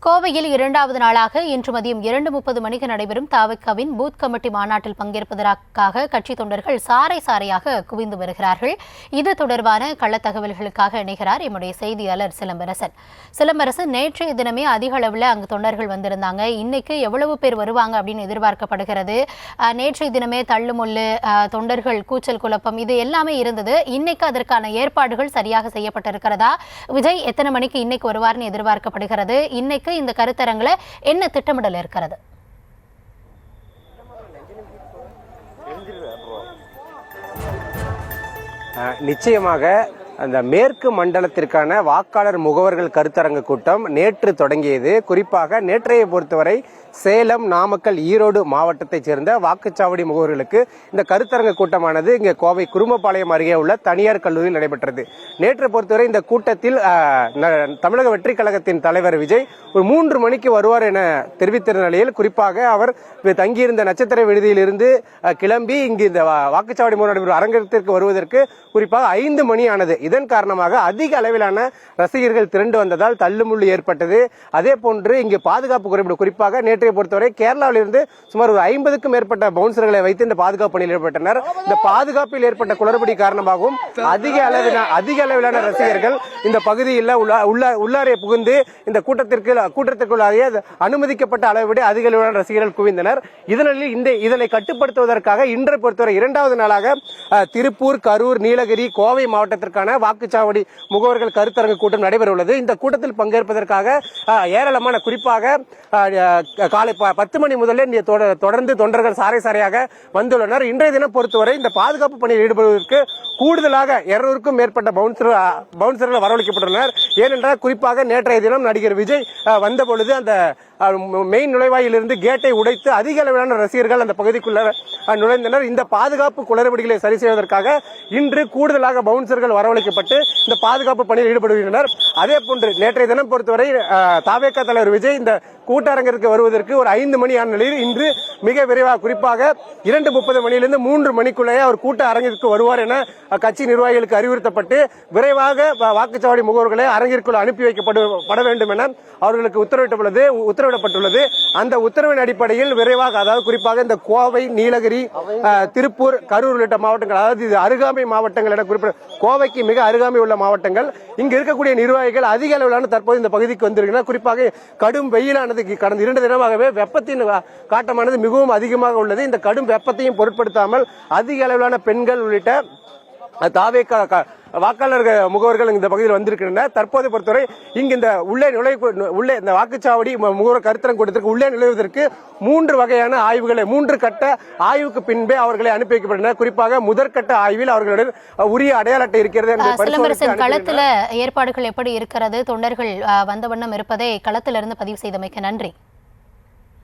கோவையில் இரண்டாவது நாளாக இன்று மதியம் 2:30 மணிக்கு நடைபெறும் தாவகவின் பூத் கமிட்டி மாநாட்டில் பங்கேற்பதற்காக கட்சி தொண்டர்கள் சாறை சாறையாக குவிந்து வருகிறார்கள். இது தொடர்பான கள்ளத் தகவல்களுக்காக இணைகிறார் எம்முடைய செய்தியாளர் சிலம்பரசன். நேற்றைய தினமே அதிக அளவில் அங்கு தொண்டர்கள் வந்திருந்தாங்க. இன்னைக்கு எவ்வளவு பேர் வருவாங்க அப்படின்னு எதிர்பார்க்கப்படுகிறது. நேற்றைய தினமே தள்ளுமுள்ளு, தொண்டர்கள் கூச்சல் குழப்பம் இது எல்லாமே இருந்தது. இன்னைக்கு அதற்கான ஏற்பாடுகள் சரியாக செய்யப்பட்டிருக்கிறதா? விஜய் எத்தனை மணிக்கு இன்னைக்கு வருவார்னு எதிர்பார்க்கப்படுகிறது? இன்னைக்கு இந்த கருத்தரங்குல என்ன திட்டமிடல் இருக்கிறது? நிச்சயமாக அந்த மேற்கு மண்டலத்திற்கான வாக்காளர் முகவர்கள் கருத்தரங்கு கூட்டம் நேற்று தொடங்கியது. குறிப்பாக நேற்றைய பொறுத்தவரை சேலம், நாமக்கல், ஈரோடு மாவட்டத்தைச் சேர்ந்த வாக்குச்சாவடி முகவர்களுக்கு இந்த கருத்தரங்கு கூட்டமானது இங்கே கோவை குருமபாளையம் அருகே உள்ள தனியார் கல்லூரியில் நடைபெற்றது. நேற்று பொறுத்தவரை இந்த கூட்டத்தில் தமிழக வெற்றி கழகத்தின் தலைவர் விஜய் ஒரு 3 மணிக்கு வருவார் என தெரிவித்திருந்த நிலையில், குறிப்பாக அவர் தங்கியிருந்த நட்சத்திர விடுதியிலிருந்து கிளம்பி இங்கு இந்த வாக்குச்சாவடி முகவர் அரங்கத்திற்கு வருவதற்கு குறிப்பாக 5 மணி ஆனது. இதன் காரணமாக அதிக அளவிலான ரசிகர்கள் திரண்டு வந்ததால் தள்ளுமுள்ளு ஏற்பட்டது. அதே போன்று இங்கு பாதுகாப்பு குறைபாடு, குறிப்பாக நேற்றைய பொறுத்தவரை கேரளாவிலிருந்து சுமார் ஒரு 50க்கும் மேற்பட்ட பவுன்சர்களை வைத்து இந்த பாதுகாப்பு பணியில் ஈடுபட்டனர். இந்த பாதுகாப்பில் ஏற்பட்ட குளறுபடி காரணமாகவும் அதிக அளவிலான ரசிகர்கள் இந்த பகுதியில் உள்ளாரே புகுந்து இந்த கூட்டத்திற்குள்ளாக அனுமதிக்கப்பட்ட அளவை விட அதிக அளவிலான ரசிகர்கள் குவிந்தனர். இதனை கட்டுப்படுத்துவதற்காக இன்றை பொறுத்தவரை இரண்டாவது நாளாக திருப்பூர், கரூர், நீலகிரி, கோவை மாவட்டத்திற்கான வாக்குச்சாவடி முகவர்கள் கருத்தரங்கு கூட்டம் நடைபெற உள்ளது. இந்த கூட்டத்தில் பங்கேற்பதற்காக ஏராளமான, குறிப்பாக காலை 10 மணி முதலே தொடர்ந்து தொண்டர்கள் சாறை சாறையாக வந்துள்ளனர். இன்றைய தினம் பொறுத்தவரை இந்த பாதுகாப்பு பணியில் ஈடுபடுவதற்கு கூடுதலாக 200க்கும் மேற்பட்ட பவுன்சர்கள் வரவழைக்கப்பட்டுள்ளனர். ஏனென்றால் குறிப்பாக நேற்றைய தினம் நடிகர் விஜய் வந்த பொழுது அந்த மெயின் நுழைவாயிலிருந்து கேட்டை உடைத்து அதிக அளவிலான ரசிகர்கள் அந்த பகுதிக்குள்ள நுழைந்தனர். இந்த பாதுகாப்பு குளறுபடிகளை சரி செய்வதற்காக இன்று கூடுதலாக பவுன்சர்கள் வரவழைக்கப்பட்டு இந்த பாதுகாப்பு பணியில் ஈடுபடுகின்றனர். அதே போன்று நேற்றைய தினம் பொறுத்தவரை தாவேகா தலைவர் விஜய் இந்த கூட்டரங்கிற்கு வருவதற்கு ஒரு 5 மணி ஆன நிலையில் இன்று மிக விரைவாக, குறிப்பாக 2:30 மணியிலிருந்து 3 மணிக்குள்ளேயே அவர் கூட்ட அரங்கிற்கு வருவார் என கட்சி நிர்வாகிகளுக்கு அறிவுறுத்தப்பட்டு விரைவாக வாக்குச்சாவடி முகவர்களை அரங்கிற்குள் அனுப்பி வைக்கப்பட வேண்டும் என அவர்களுக்கு உத்தரவிடப்பட்டுள்ளது. அந்த உத்தரவின் அடிப்படையில் விரைவாக, அதாவது குறிப்பாக இந்த கோவை, நீலகிரி, திருப்பூர், கரூர் உள்ளிட்ட மாவட்டங்கள், அதாவது இது அருகாமை மாவட்டங்கள் என குறிப்பிட்ட கோவைக்கு மிக அருகாமை உள்ள மாவட்டங்கள், இங்கு இருக்கக்கூடிய நிர்வாகிகள் அதிக அளவிலான தற்போது இந்த பகுதிக்கு வந்திருக்கிறார். குறிப்பாக கடும் வெயிலானது கடந்த 2 தினமாகவே வெப்பத்தின் காட்டமானது மிகவும் அதிகமாக உள்ளது. இந்த கடும் வெப்பத்தையும் பொருட்படுத்தாமல் அதிக அளவிலான பெண்கள் உள்ளிட்ட தாவேகா வாக்காளர் முகவர்கள் இந்த பகுதியில் வந்திருக்கின்றனர். தற்போது பொறுத்தவரை இங்கு இந்த உள்ளே இந்த வாக்குச்சாவடி முகவர் கருத்தரங்கு கூட்டத்திற்கு உள்ளே நுழைவதற்கு 3 வகையான ஆய்வுகளை, 3 கட்ட ஆய்வுக்கு பின்பே அவர்களை அனுப்பி வைக்கப்பட்டனர். குறிப்பாக முதற்கட்ட ஆய்வில் அவர்களுடன் உரிய அடையாள அட்டை இருக்கிறது. களத்துல ஏற்பாடுகள் எப்படி இருக்கிறது? தொண்டர்கள் வந்த வண்ணம் இருப்பதை களத்திலிருந்து பதிவு செய்தமைக்கு நன்றி.